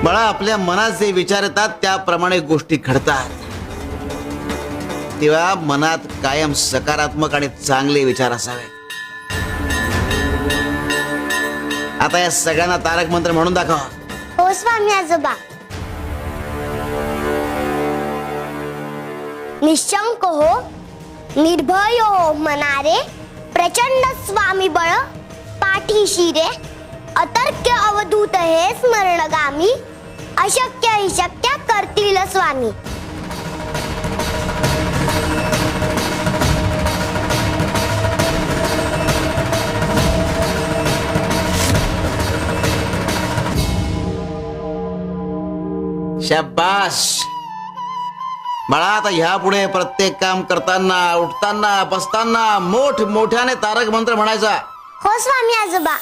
बाळा, आपल्या मनात जे विचार येतात त्याप्रमाणे गोष्टी घडतात. तेव्हा मनात कायम सकारात्मक आणि चांगले विचार असावे. आता या सगळ्यांना तारक मंत्र म्हणून दाखव. हो स्वामी आजोबा. निशंक हो, निर्भय हो मनारे, प्रचंड स्वामी बळ पाठीशी रे, अतर्क्य अवधूत हे स्मरणगामी, अशक्य हि शक्य करतील स्वामी. शाबाश बाळा. आता ह्या पुढे प्रत्येक काम करताना, उठताना, बसताना मोठ्याने तारक मंत्र म्हणायचा. हो स्वामी आजोबा.